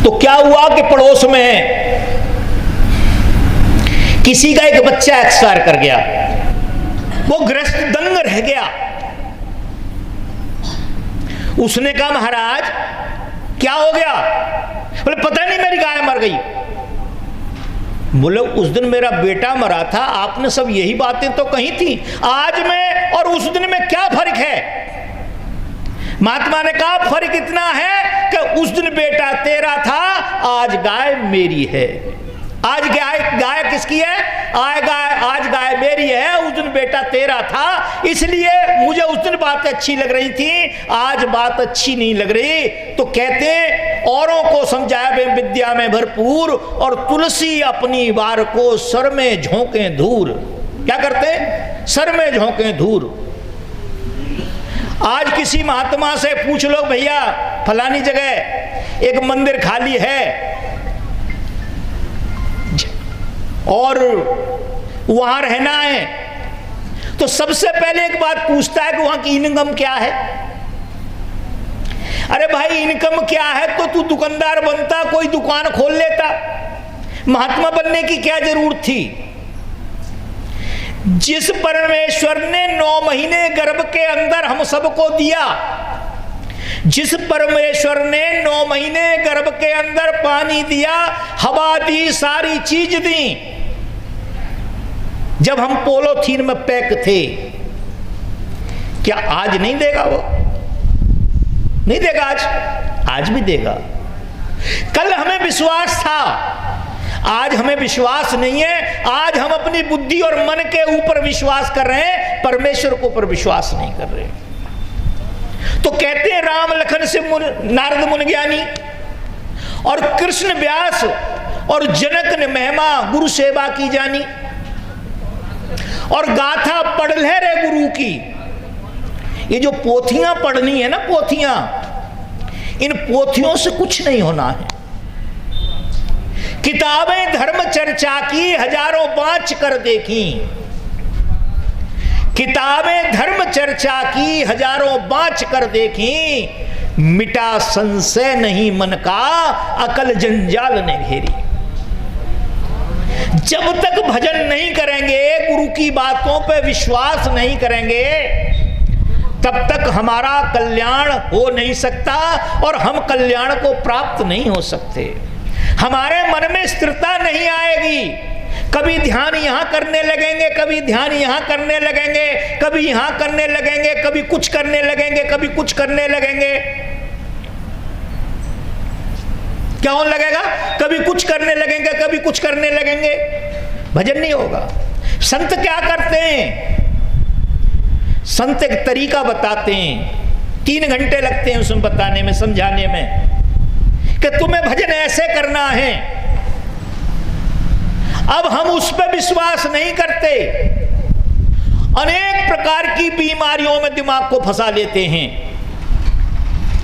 तो क्या हुआ कि पड़ोस में किसी का एक बच्चा एक्सपायर कर गया, वो गृहस्थ दंग रह गया। उसने कहा महाराज क्या हो गया? बोले पता नहीं मेरी गाय मर गई। बोले उस दिन मेरा बेटा मरा था, आपने सब यही बातें तो कही थी, आज में और उस दिन में क्या फर्क है? महात्मा ने कहा फर्क इतना है कि उस दिन बेटा तेरा था, आज गाय मेरी है। आज गाय किसकी है? आज गाय मेरी है, उस दिन बेटा तेरा था, इसलिए मुझे उस दिन बात अच्छी लग रही थी, आज बात अच्छी नहीं लग रही। तो कहते औरों को समझाए विद्या में भरपूर, और तुलसी अपनी वार को सर में झोंके धूर। क्या करते? सर में झोंके धूर। आज किसी महात्मा से पूछ लो भैया फलानी जगह एक मंदिर खाली है और वहां रहना है, तो सबसे पहले एक बात पूछता है कि वहां की इनकम क्या है। अरे भाई इनकम क्या है तो तू दुकानदार बनता, कोई दुकान खोल लेता, महात्मा बनने की क्या जरूरत थी? जिस परमेश्वर ने 9 महीने गर्भ के अंदर हम सबको दिया, जिस परमेश्वर ने 9 महीने गर्भ के अंदर पानी दिया, हवा दी, सारी चीज दी, जब हम पोलोथीन में पैक थे, क्या आज नहीं देगा? वो नहीं देगा आज भी देगा। कल हमें विश्वास था, आज हमें विश्वास नहीं है। आज हम अपनी बुद्धि और मन के ऊपर विश्वास कर रहे हैं, परमेश्वर के ऊपर विश्वास नहीं कर रहे। तो कहते हैं राम लखन से नारद मुनि ज्ञानी और कृष्ण व्यास और जनक ने महिमा गुरु सेवा की जानी, और गाथा पढ़ ले रे गुरु की। ये जो पोथियां पढ़नी है ना, पोथियां, इन पोथियों से कुछ नहीं होना है। किताबें धर्म चर्चा की हजारों बाँच कर देखी, किताबें धर्म चर्चा की हजारों बाँच कर देखी, मिटा संशय नहीं मन का अकल जंजाल ने घेरी। जब तक भजन नहीं करेंगे, गुरु की बातों पे विश्वास नहीं करेंगे, तब तक हमारा कल्याण हो नहीं सकता और हम कल्याण को प्राप्त नहीं हो सकते। हमारे मन में स्थिरता नहीं आएगी। कभी ध्यान यहां करने लगेंगे, कभी ध्यान यहां करने लगेंगे, कभी यहां करने लगेंगे, कभी कुछ करने लगेंगे, कभी कुछ करने लगेंगे। क्या होने लगेगा? कभी कुछ करने लगेंगे, कभी कुछ करने लगेंगे, भजन नहीं होगा। संत क्या करते हैं? संत एक तरीका बताते हैं, 3 घंटे लगते हैं उसमें बताने में, समझाने में, कि तुम्हें भजन ऐसे करना है। अब हम उस पर विश्वास नहीं करते, अनेक प्रकार की बीमारियों में दिमाग को फंसा लेते हैं।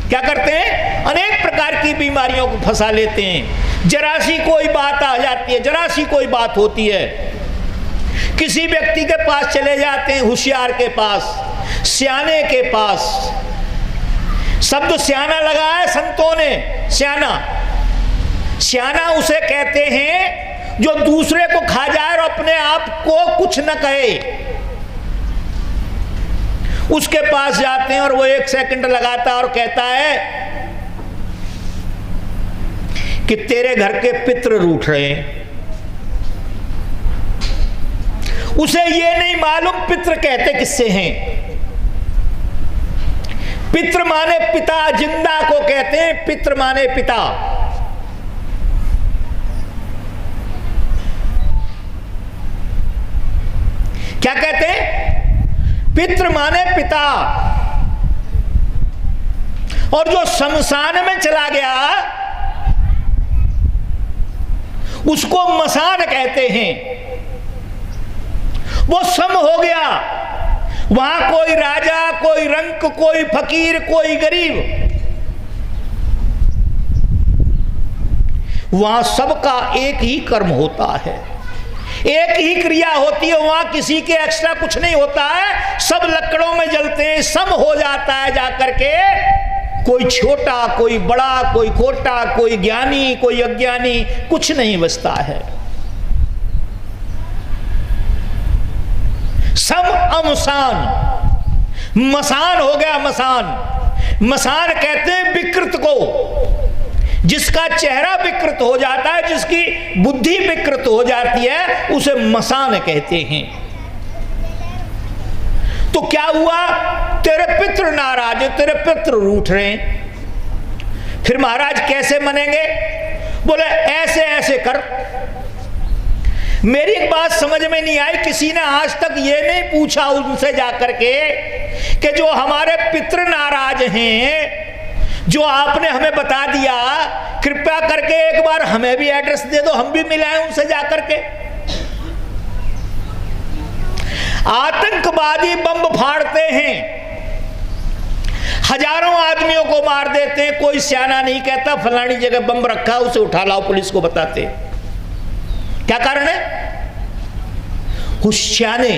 क्या करते हैं? अनेक प्रकार की बीमारियों को फंसा लेते हैं। जरा सी कोई बात आ जाती है, जरा सी कोई बात होती है, किसी व्यक्ति के पास चले जाते हैं, होशियार के पास, सियाने के पास। शब्द सियाना लगा है संतों ने, सियाना। सियाना उसे कहते हैं जो दूसरे को खा जाए और अपने आप को कुछ न कहे। उसके पास जाते हैं और वो 1 सेकंड लगाता है और कहता है कि तेरे घर के पितृ रूठ रहे हैं। उसे ये नहीं मालूम पितृ कहते किससे हैं। पितृ माने पिता, जिंदा को कहते हैं पितृ माने पिता। क्या कहते हैं? पितृ माने पिता। और जो शमशान में चला गया उसको मसान कहते हैं। वो सम हो गया, वहां कोई राजा, कोई रंक, कोई फकीर, कोई गरीब, वहां सबका एक ही कर्म होता है, एक ही क्रिया होती है। वहां किसी के एक्स्ट्रा कुछ नहीं होता है, सब लकड़ों में जलते हैं, सम हो जाता है जाकर के कोई छोटा, कोई बड़ा, कोई खोटा, कोई ज्ञानी, कोई अज्ञानी, कुछ नहीं बचता है। सम अमसान, मसान हो गया मसान। मसान कहते हैं विकृत को, जिसका चेहरा विकृत हो जाता है, जिसकी बुद्धि विकृत हो जाती है, उसे मसान कहते हैं। तो क्या हुआ, तेरे पितृ नाराज है, तेरे पितृ रूठ रहे हैं। फिर महाराज कैसे मनेंगे? बोले ऐसे ऐसे कर। मेरी एक बात समझ में नहीं आई, किसी ने आज तक ये नहीं पूछा उनसे जाकर के कि जो हमारे पितृ नाराज हैं, जो आपने हमें बता दिया, कृपया करके एक बार हमें भी एड्रेस दे दो, हम भी मिलाएं उनसे जाकर के। आतंकवादी बम फाड़ते हैं, हजारों आदमियों को मार देते हैं, कोई सियाना नहीं कहता फलानी जगह बम रखा, उसे उठा लाओ, पुलिस को बताते। क्या कारण है? सियाने,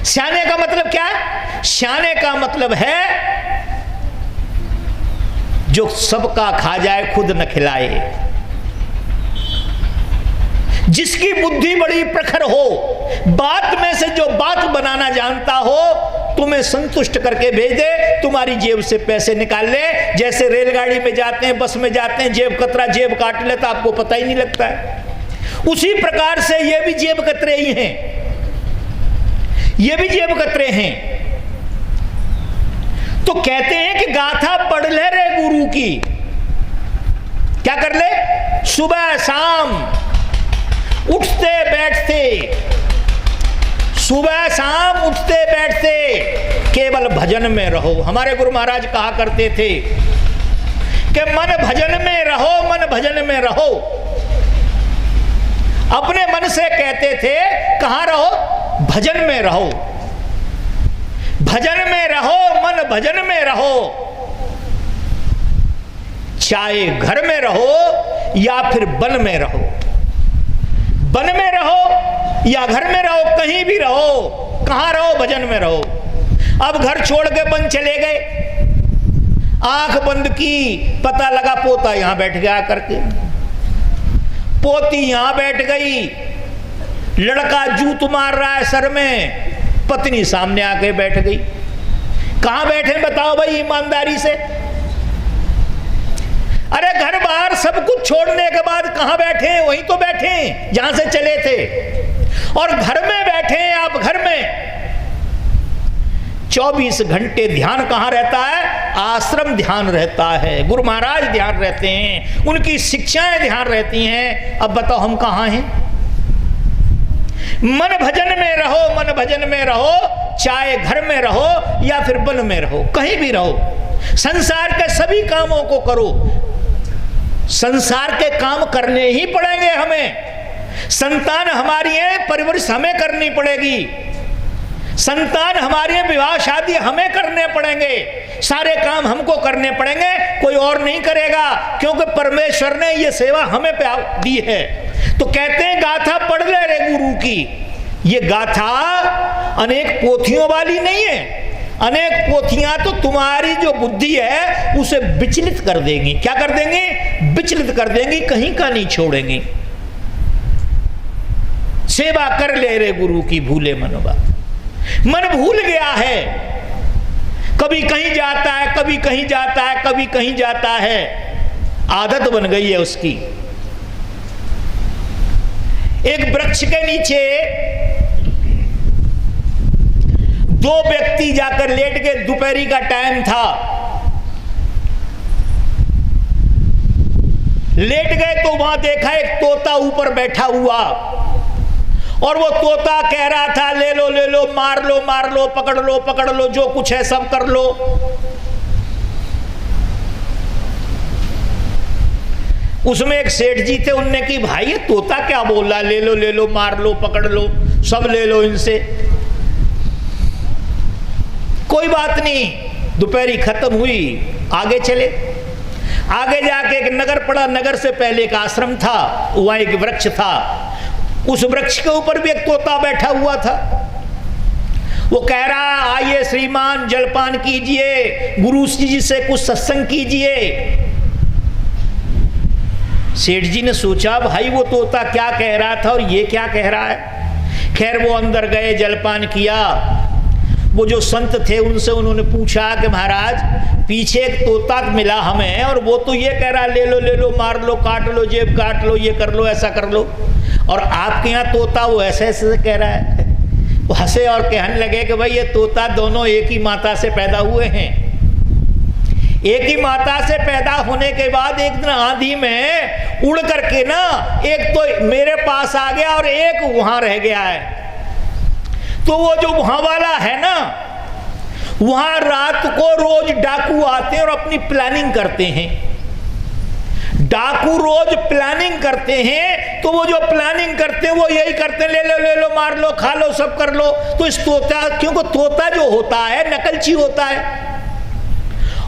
सियाने का मतलब क्या है? सियाने का मतलब है जो सबका खा जाए खुद न खिलाए, जिसकी बुद्धि बड़ी प्रखर हो, बात में से जो बात बनाना जानता हो, तुम्हें संतुष्ट करके भेज दे, तुम्हारी जेब से पैसे निकाल ले। जैसे रेलगाड़ी में जाते हैं, बस में जाते हैं, जेब कतरा जेब काट लेता, आपको पता ही नहीं लगता है। उसी प्रकार से ये भी जेब कतरे ही हैं, ये भी जेब कतरे हैं। तो कहते हैं कि गाथा पढ़ ले रे गुरु की। क्या कर ले? सुबह शाम उठते बैठते, सुबह शाम उठते बैठते केवल भजन में रहो। हमारे गुरु महाराज कहा करते थे कि मन भजन में रहो, मन भजन में रहो। अपने मन से कहते थे कहां रहो? भजन में रहो, भजन में रहो, मन भजन में रहो। चाहे घर में रहो या फिर वन में रहो, वन में रहो या घर में रहो, कहीं भी रहो। कहां रहो? भजन में रहो। अब घर छोड़ के वन चले गए, आंख बंद की, पता लगा पोता यहां बैठ गया करके, पोती यहां बैठ गई, लड़का जूत मार रहा है सर में, पत्नी सामने आके बैठ गई। कहां बैठे बताओ भाई ईमानदारी से? अरे घर बार सब कुछ छोड़ने के बाद कहां बैठे? वहीं तो बैठे जहां से चले थे। और घर में बैठे आप, घर में 24 घंटे ध्यान कहां रहता है? आश्रम ध्यान रहता है, गुरु महाराज ध्यान रहते हैं, उनकी शिक्षाएं ध्यान रहती हैं। अब बताओ हम कहां हैं? मन भजन में रहो, मन भजन में रहो, चाहे घर में रहो या फिर वन में रहो, कहीं भी रहो। संसार के सभी कामों को करो, संसार के काम करने ही पड़ेंगे हमें। संतान हमारी है, परवरिश हमें करनी पड़ेगी। संतान हमारे विवाह शादी हमें करने पड़ेंगे, सारे काम हमको करने पड़ेंगे, कोई और नहीं करेगा, क्योंकि परमेश्वर ने ये सेवा हमें पे दी है। तो कहते हैं गाथा पढ़ ले रे गुरु की। ये गाथा अनेक पोथियों वाली नहीं है, अनेक पोथियां तो तुम्हारी जो बुद्धि है उसे विचलित कर देंगी। क्या कर देंगी? विचलित कर देंगी, कहीं का नहीं छोड़ेंगी। सेवा कर ले रे गुरु की भूले मनवा। मन भूल गया है, कभी कहीं जाता है, कभी कहीं जाता है, कभी कहीं जाता है, आदत बन गई है उसकी। एक वृक्ष के नीचे दो व्यक्ति जाकर लेट गए, दोपहरी का टाइम था, लेट गए तो वहां देखा एक तोता ऊपर बैठा हुआ, और वो तोता कह रहा था ले लो ले लो, मार लो मार लो, पकड़ लो, जो कुछ है सब कर लो। उसमें एक सेठ जी थे, उनने की भाई ये तोता क्या बोल रहा, ले लो मार लो पकड़ लो, सब ले लो इनसे। कोई बात नहीं, दोपहरी खत्म हुई, आगे चले। आगे जाके एक नगर पड़ा, नगर से पहले एक आश्रम था, वहां एक वृक्ष था, उस वृक्ष के ऊपर भी एक तोता बैठा हुआ था। वो कह रहा आइए श्रीमान जलपान कीजिए, गुरु जी से कुछ सत्संग कीजिए। सेठ जी ने सोचा भाई वो तोता क्या कह रहा था और ये क्या कह रहा है। खैर वो अंदर गए, जलपान किया। वो जो संत थे उनसे उन्होंने पूछा कि महाराज पीछे एक तोता मिला हमें और वो तो ये कह रहा ले लो, मार लो, काट लो, जेब काट लो, ये कर लो, ऐसा कर लो, और आपके यहाँ तोता वो ऐसे ऐसे कह रहा है। वो हंसे और कहने लगे कि भाई ये तोता दोनों एक ही माता से पैदा हुए हैं। एक ही माता से पैदा होने के बाद एक दिन आंधी में उड़ करके ना एक तो मेरे पास आ गया और एक वहां रह गया है। तो वो जो वहां वाला है ना, वहां रात को रोज डाकू आते हैं और अपनी प्लानिंग करते हैं। डाकू रोज प्लानिंग करते हैं, तो वो जो प्लानिंग करते हैं वो यही करते हैं, ले लो, मार लो, खा लो, सब कर लो। तो इस तोता, क्योंकि तोता जो होता है नकलची होता है,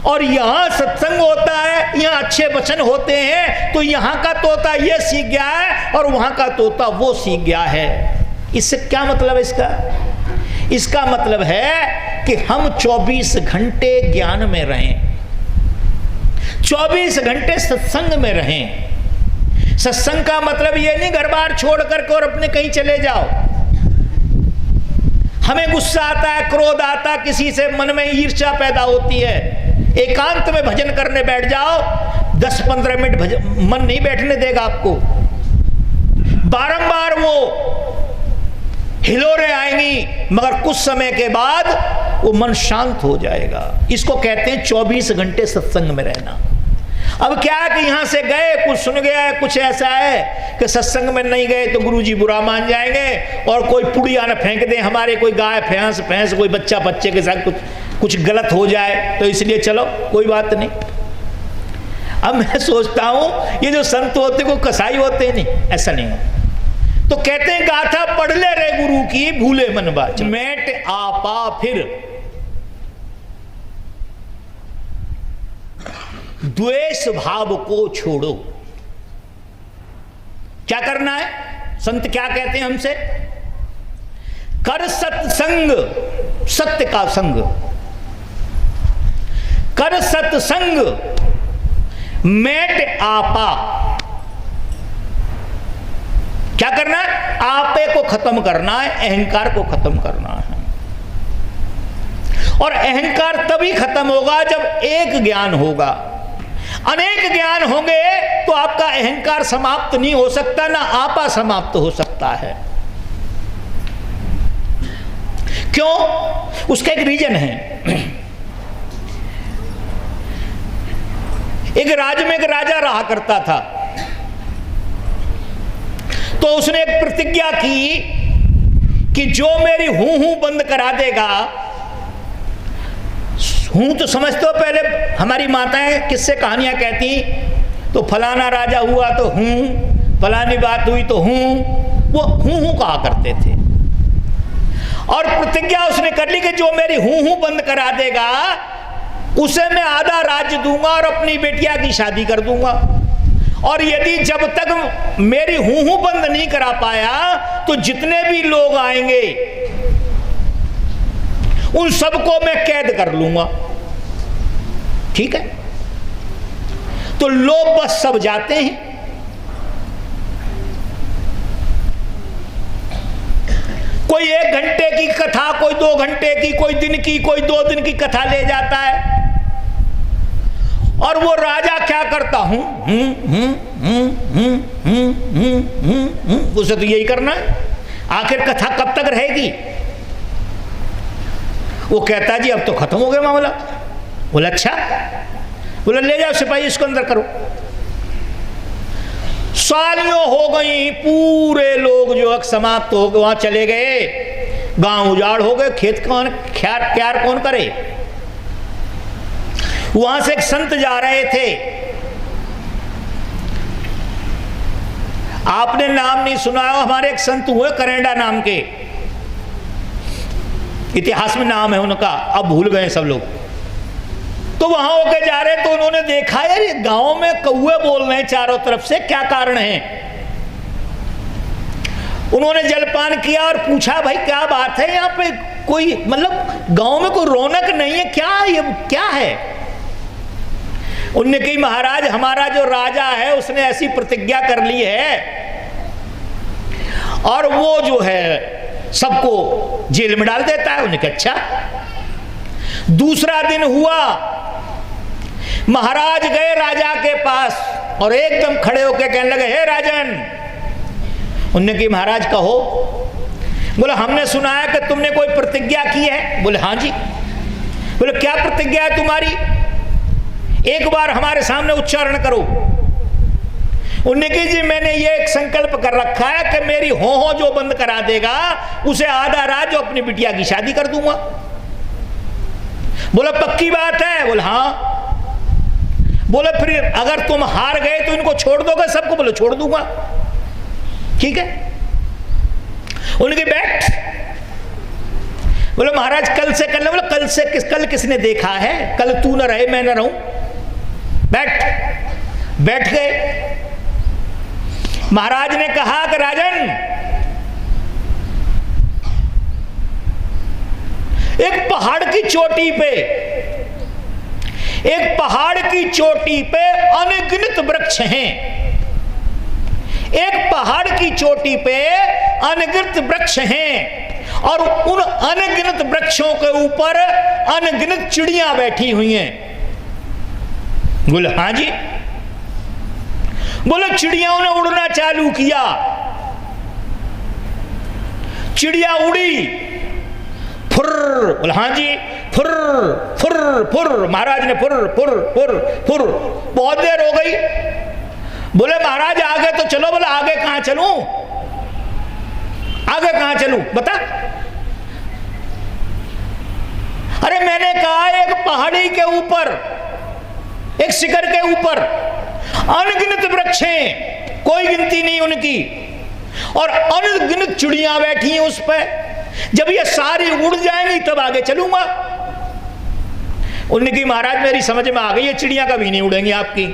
और यहाँ सत्संग होता है, यहाँ अच्छे वचन होते हैं, तो यहाँ का तोता ये सीख गया है और वहाँ का तोता वो सीख गया है। इससे क्या मतलब है इसका? इसका मतलब है कि हम 24 घंटे ज्ञान में रहें, 24 घंटे सत्संग में रहें। सत्संग का मतलब ये नहीं घर बार छोड़ करके और अपने कहीं चले जाओ। हमें गुस्सा आता है, क्रोध आता, किसी से मन में ईर्ष्या पैदा होती है, एकांत में भजन करने बैठ जाओ, 10-15 मिनट मन नहीं बैठने देगा आपको। बारंबार वो हिलोरें आएंगी, मगर कुछ समय के बाद वो मन शांत हो जाएगा। इसको कहते हैं 24 घंटे सत्संग में रहना। अब क्या है कि यहां से गए, कुछ सुन गया, कुछ ऐसा है कि सत्संग में नहीं गए तो गुरुजी बुरा मान जाएंगे और कोई पुड़िया न फेंक दे हमारे, कोई गाय भैंस कोई बच्चे के साथ कुछ गलत हो जाए, तो इसलिए चलो कोई बात नहीं। अब मैं सोचता हूं ये जो संत होते को कसाई होते नहीं, ऐसा नहीं हो। तो कहते हैं गाथा पढ़ ले रे गुरु की, भूले मन बाच मेट आपा फिर। द्वेष भाव को छोड़ो। क्या करना है? संत क्या कहते हैं हमसे? कर सत्संग, सत्य का संग, कर सत्संग, मेट आपा। क्या करना है? आपे को खत्म करना है, अहंकार को खत्म करना है। और अहंकार तभी खत्म होगा जब एक ज्ञान होगा। अनेक ज्ञान होंगे तो आपका अहंकार समाप्त नहीं हो सकता, ना आपा समाप्त हो सकता है। क्यों? उसका एक रीजन है। एक राज्य में एक राजा रहा करता था, तो उसने एक प्रतिज्ञा की कि जो मेरी हूं बंद करा देगा। हूं तो समझते हो, पहले हमारी माताएं किससे कहानियां कहती, तो फलाना राजा हुआ तो हूं, फलानी बात हुई तो हूं, वो हूं कहा करते थे। और प्रतिज्ञा उसने कर ली कि जो मेरी हूं बंद करा देगा उसे मैं आधा राज्य दूंगा और अपनी बेटिया की शादी कर दूंगा। और यदि जब तक मेरी हूं बंद नहीं करा पाया तो जितने भी लोग आएंगे उन सबको मैं कैद कर लूंगा। ठीक है? तो लोग बस सब जाते हैं। कोई 1 घंटे की कथा, कोई 2 घंटे की, कोई दिन की, कोई 2 दिन की कथा ले जाता है। और वो राजा क्या करता, उसे तो यही करना है। आखिर कथा कब तक रहेगी? वो कहता जी अब तो खत्म हो गया मामला। बोला अच्छा? बोला ले जाओ सिपाही, इसको अंदर करो। सालियों हो गई, पूरे लोग जो समाप्त हो गए, वहां चले गए, गांव उजाड़ हो गए, खेत कौन क्यार कौन करे। वहां से एक संत जा रहे थे, आपने नाम नहीं सुना हो, हमारे एक संत हुए करेंडा नाम के, इतिहास में नाम है उनका, अब भूल गए सब लोग। तो वहां होके जा रहे तो उन्होंने देखा यार ये गांव में कौवे बोल रहे हैं चारों तरफ से, क्या कारण है? उन्होंने जलपान किया और पूछा, भाई क्या बात है, यहाँ पे कोई मतलब गांव में कोई रौनक नहीं है क्या, ये क्या है? उनने कही, महाराज हमारा जो राजा है उसने ऐसी प्रतिज्ञा कर ली है और वो जो है सबको जेल में डाल देता है। उन्हें कहा अच्छा। दूसरा दिन हुआ, महाराज गए राजा के पास और एकदम खड़े होकर कहने लगे, हे राजन। उन्होंने कहा, महाराज कहो। बोले, हमने सुना है कि तुमने कोई प्रतिज्ञा की है। बोले, हाँ जी। बोले, क्या प्रतिज्ञा है तुम्हारी, एक बार हमारे सामने उच्चारण करो। उन्होंने कहा, जी मैंने ये एक संकल्प कर रखा है कि मेरी हो जो बंद करा देगा उसे आधा रात जो अपनी बिटिया की शादी कर दूंगा। बोला, पक्की बात है? बोले, हाँ। बोले, फिर अगर तुम हार गए तो इनको छोड़ दोगे सबको? बोले, छोड़ दूंगा। ठीक है। उनकी बैठ। बोले, महाराज कल से कर ले। बोले, कल से कल किसने देखा है, कल तू न रहे मैं न रहूं। बैठ गए। महाराज ने कहा कि राजन, एक पहाड़ की चोटी पे अनगिनत वृक्ष हैं। एक पहाड़ की चोटी पे अनगिनत वृक्ष हैं और उन अनगिनत वृक्षों के ऊपर अनगिनत चिड़ियां बैठी हुई हैं। बोले, हाँ जी। बोले, चिड़ियाओं ने उड़ना चालू किया। चिड़िया उड़ी, फुर। बोले, हाँ जी। फुर फुर फुर। महाराज ने फुर फुर फुर फुर। बहुत देर हो गई। बोले, महाराज आगे तो चलो। बोले, आगे कहां चलूं, आगे कहां चलूं बता। अरे मैंने कहा एक पहाड़ी के ऊपर, एक शिखर के ऊपर अनगिनत वृक्ष हैं, कोई गिनती नहीं उनकी, और अनगिनत चिड़ियां बैठी हैं उस पर। जब ये सारी उड़ जाएंगी तब आगे चलूंगा। उन्होंने कहा, महाराज मेरी समझ में आ गई, ये चिड़ियां कभी नहीं उड़ेंगी आपकी।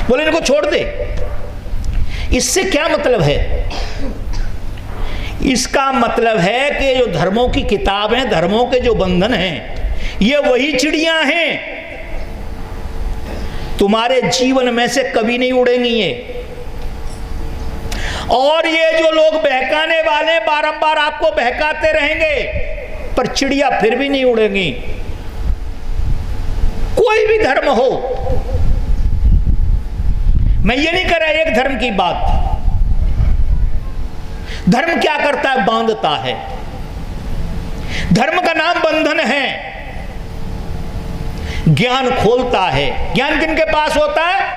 बोले, इनको छोड़ दे। इससे क्या मतलब है? इसका मतलब है कि जो धर्मों की किताब है, धर्मों के जो बंधन हैं, ये वही चिड़ियां हैं, तुम्हारे जीवन में से कभी नहीं उड़ेंगी ये। और ये जो लोग बहकाने वाले बारंबार आपको बहकाते रहेंगे, पर चिड़िया फिर भी नहीं उड़ेंगी। कोई भी धर्म हो, मैं ये नहीं कर रहा एक धर्म की बात। धर्म क्या करता है? बांधता है। धर्म का नाम बंधन है। ज्ञान खोलता है। ज्ञान किनके पास होता है?